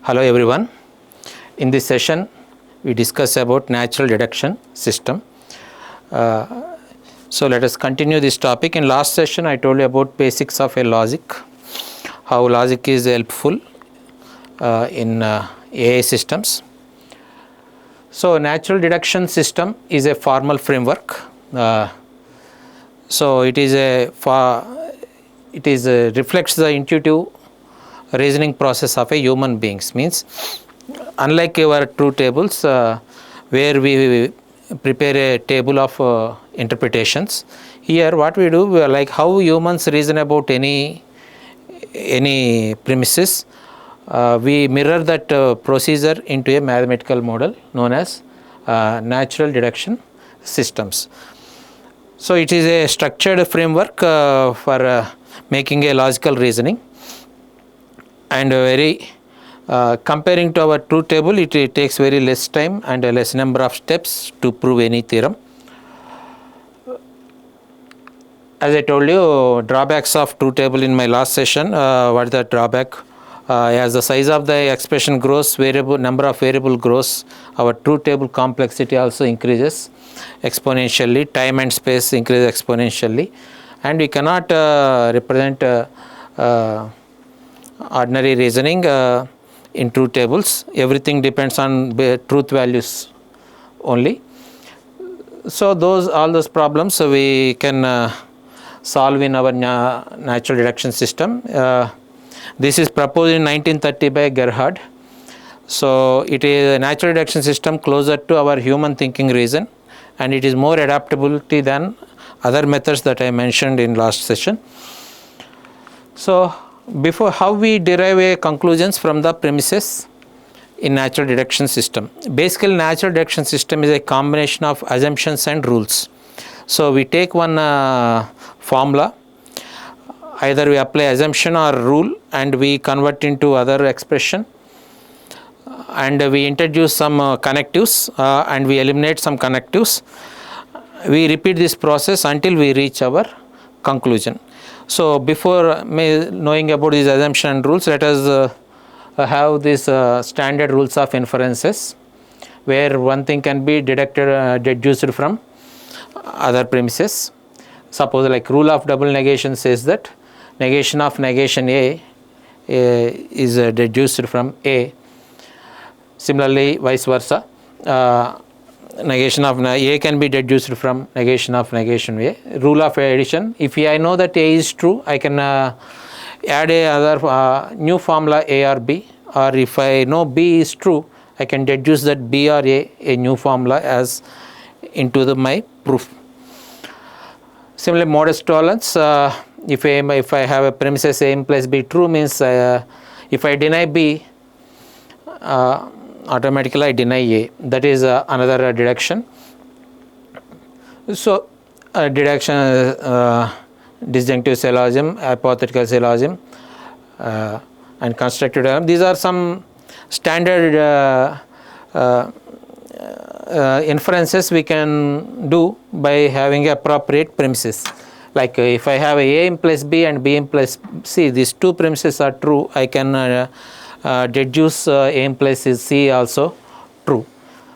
Hello everyone. In this session we discuss about natural deduction system. So let us continue this topic. In last session I told you about basics of a logic, how logic is helpful in AI systems. So natural deduction system is a formal framework. So it reflects the intuitive reasoning process of a human beings. Means unlike our truth tables where we prepare a table of interpretations, here what we do, we are like how humans reason about any premises. We mirror that procedure into a mathematical model known as natural deduction systems. So it is a structured framework for making a logical reasoning, and very comparing to our truth table, it takes very less time and a less number of steps to prove any theorem. As I told you, drawbacks of truth table in my last session. What is the drawback? As the size of the expression grows, number of variable grows, our truth table complexity also increases exponentially, time and space increase exponentially, and we cannot represent ordinary reasoning in truth tables. Everything depends on truth values only. So all those problems we can solve in our natural deduction system. This is proposed in 1930 by Gerhard. So it is a natural deduction system closer to our human thinking reason, and it is more adaptability than other methods that I mentioned in last session. So before, how we derive a conclusions from the premises in natural deduction system. Basically, natural deduction system is a combination of assumptions and rules. So we take one formula, either we apply assumption or rule and we convert into other expression, and we introduce some connectives and we eliminate some connectives. We repeat this process until we reach our conclusion. So before knowing about these assumption and rules, let us have these standard rules of inferences, where one thing can be deduced from other premises. Suppose like rule of double negation says that negation of negation A is deduced from A. Similarly, vice versa, negation of A can be deduced from negation of negation A. Rule of addition, if I know that A is true, I can add another new formula A or B, or if I know B is true, I can deduce that B or A new formula as into my proof. Similarly, modest tolerance, if I have a premises A implies B true, means if I deny B, automatically I deny A. That is another deduction. So deduction, disjunctive syllogism, hypothetical syllogism, and constructive diagram. These are some standard inferences we can do by having appropriate premises. Like if I have A implies B and B implies C, these two premises are true, I can deduce A implies C also true.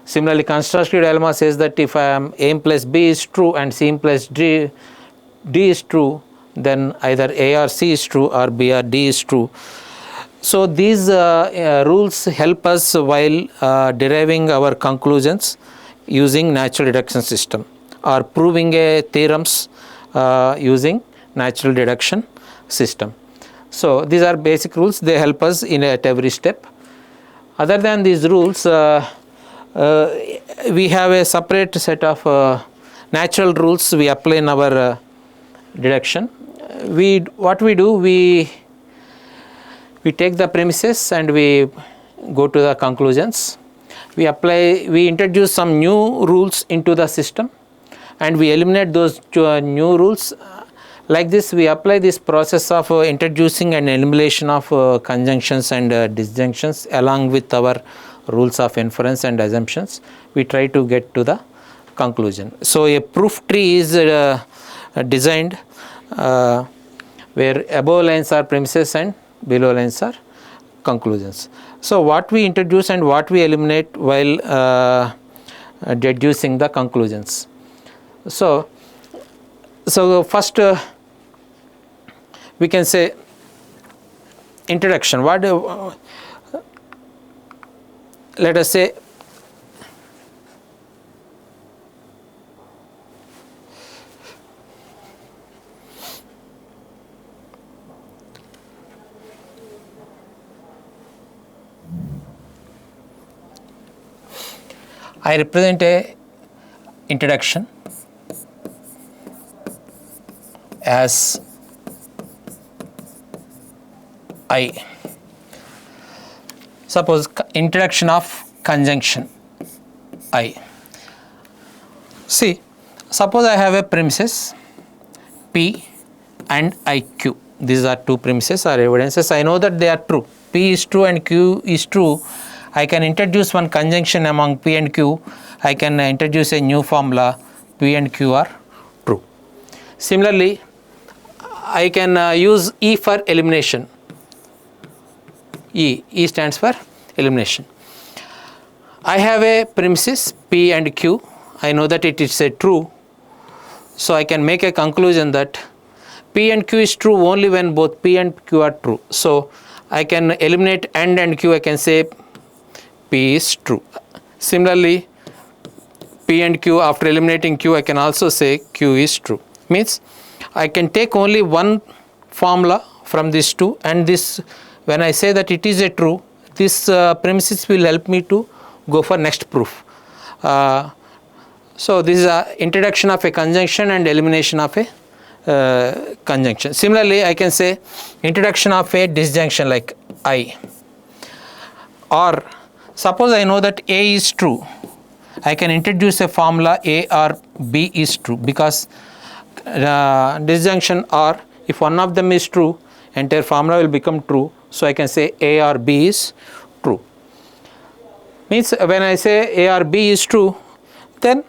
Similarly, constructive dilemma says that if I am A implies B is true and C implies D is true, then either A or C is true or B or D is true. So these rules help us while deriving our conclusions using natural deduction system, or proving theorems using natural deduction system. So these are basic rules, they help us at every step. Other than these rules, we have a separate set of natural rules we apply in our deduction. What we do, we take the premises and we go to the conclusions. We introduce some new rules into the system and we eliminate those new rules. Like this, we apply this process of introducing and elimination of conjunctions and disjunctions along with our rules of inference and assumptions. We try to get to the conclusion. So a proof tree is designed where above lines are premises and below lines are conclusions. So what we introduce and what we eliminate while deducing the conclusions. So first we can say introduction. What let us say I represent a introduction as I. Suppose introduction of conjunction I. See, suppose I have a premises P and IQ. These are two premises or evidences. I know that they are true. P is true and Q is true. I can introduce one conjunction among P and Q. I can introduce a new formula, P and Q are true. Similarly, I can use E for elimination. E stands for elimination. I have a premises P and Q. I know that it is a true. So I can make a conclusion that P and Q is true only when both P and Q are true. So I can eliminate and Q. I can say P is true. Similarly, P and Q, after eliminating Q, I can also say Q is true. Means I can take only one formula from these two, and this, when I say that it is a true, this premises will help me to go for next proof. So this is a introduction of a conjunction and elimination of a conjunction. Similarly, I can say introduction of a disjunction like I. Or suppose I know that A is true, I can introduce a formula A or B is true, because disjunction or if one of them is true, entire formula will become true. So I can say A or B is true. Means when I say A or B is true, then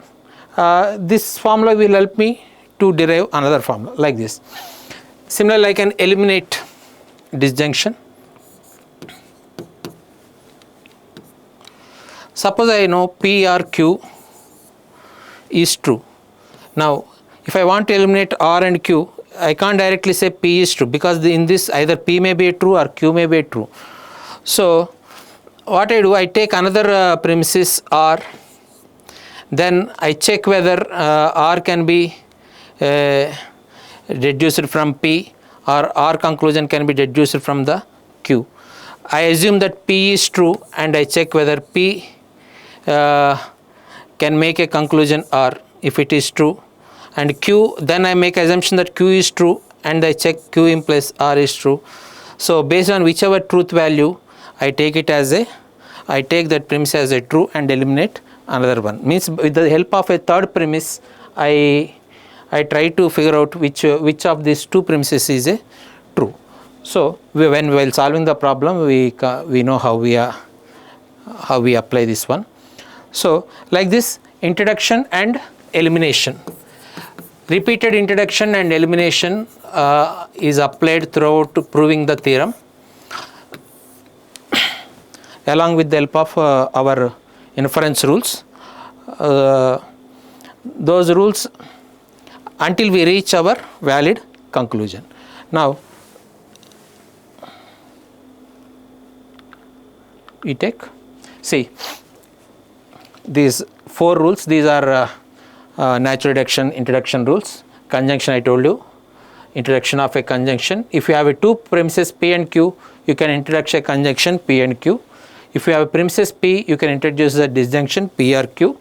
this formula will help me to derive another formula like this. Similarly, I can eliminate disjunction. Suppose I know P or Q is true. Now, if I want to eliminate R and Q, I can't directly say P is true, because in this either P may be true or Q may be true. So what I do, I take another premises R, then I check whether R can be deduced from P or R conclusion can be deduced from the Q. I assume that P is true and I check whether P can make a conclusion R if it is true, and Q, then I make assumption that Q is true and I check Q implies R is true. So based on whichever truth value, I take it as a, I take that premise as a true and eliminate another one. Means with the help of a third premise, I try to figure out which of these two premises is a true. So while solving the problem, we know how we apply this one. So like this, introduction and elimination. Repeated introduction and elimination is applied throughout proving the theorem, along with the help of our inference rules. Those rules until we reach our valid conclusion. Now we take, see, these four rules. These are natural reduction, introduction rules. Conjunction, I told you, introduction of a conjunction. If you have a two premises P and Q, you can introduce a conjunction P and Q. If you have a premises P, you can introduce the disjunction P or Q.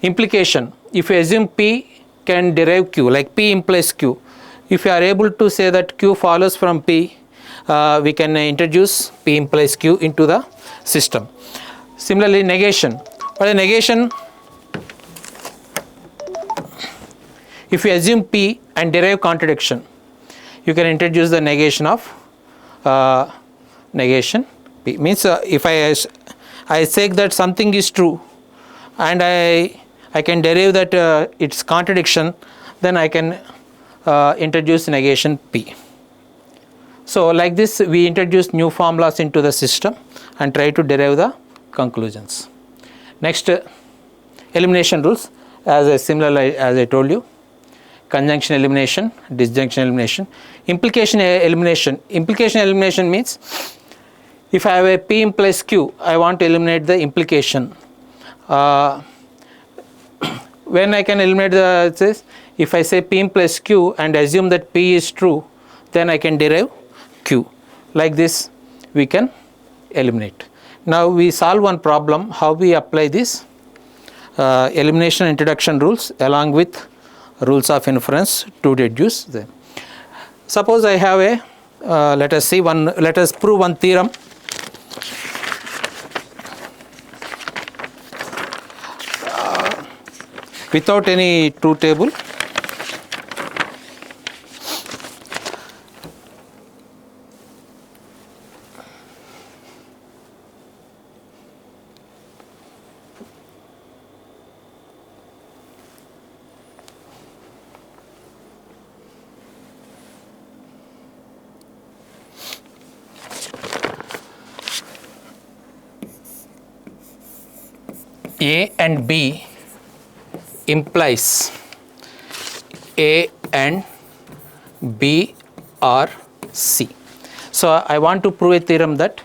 Implication, if you assume P can derive Q, like P implies Q, if you are able to say that Q follows from P, we can introduce P implies Q into the system. Similarly, negation. For the negation, if you assume P and derive contradiction, you can introduce the negation of negation P. Means if I say that something is true and I can derive that its contradiction, then I can introduce negation P. So like this we introduce new formulas into the system and try to derive the conclusions. Next, elimination rules, as I told you, conjunction elimination, disjunction elimination, implication elimination. Implication elimination means if I have a P implies Q, I want to eliminate the implication. When I can eliminate the, if I say P implies Q and assume that P is true, then I can derive Q. Like this we can eliminate. Now we solve one problem, how we apply this elimination introduction rules along with rules of inference to deduce them. Suppose I have a let us prove one theorem. Without any truth table. A and B implies A and B are C. So I want to prove a theorem that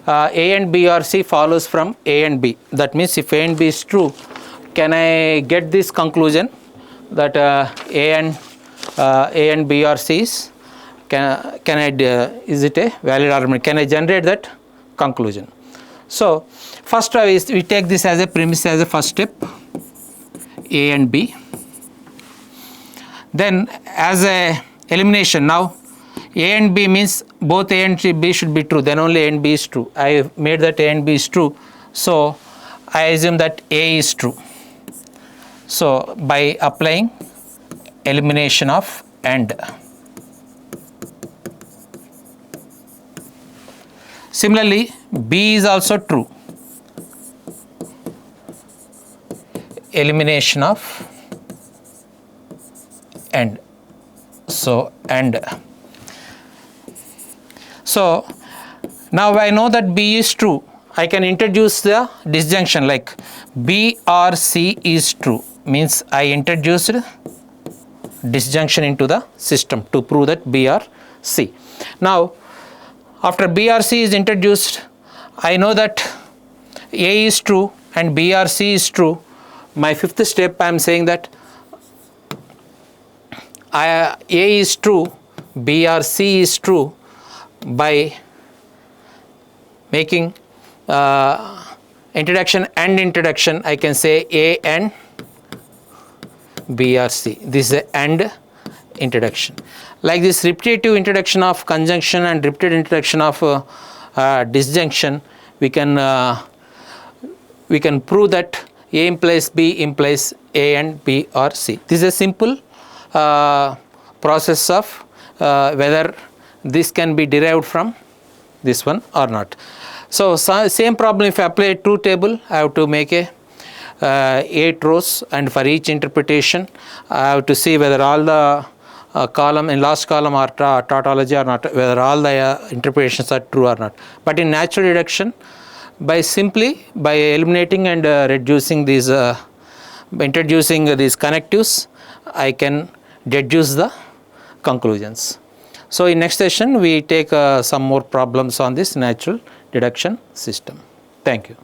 A and B are C follows from A and B. That means if A and B is true, can I get this conclusion that A and B are C's? Is it a valid argument? Can I generate that conclusion? So first we take this as a premise, as a first step, A and B. Then as a elimination, now A and B means both A and B should be true, then only A and B is true. I have made that A and B is true, so I assume that A is true. So by applying elimination of AND. Similarly, B is also true. Elimination of AND. So AND. So now I know that B is true. I can introduce the disjunction like B or C is true. Means I introduced disjunction into the system to prove that B or C. Now after B or C is introduced, I know that A is true and B or C is true. My fifth step, I am saying that A is true, B or C is true by making introduction and introduction. I can say A and B or C. This is a AND introduction. Like this repetitive introduction of conjunction and repetitive introduction of disjunction, we can prove that A implies B implies A and B or C. This is a simple process of whether this can be derived from this one or not. So same problem, if I apply a truth table, I have to make a 8 rows, and for each interpretation I have to see whether all the column in last column are tautology or not, whether all the interpretations are true or not. But in natural deduction, by eliminating and reducing these introducing these connectives, I can deduce the conclusions. So in next session we take some more problems on this natural deduction system. Thank you.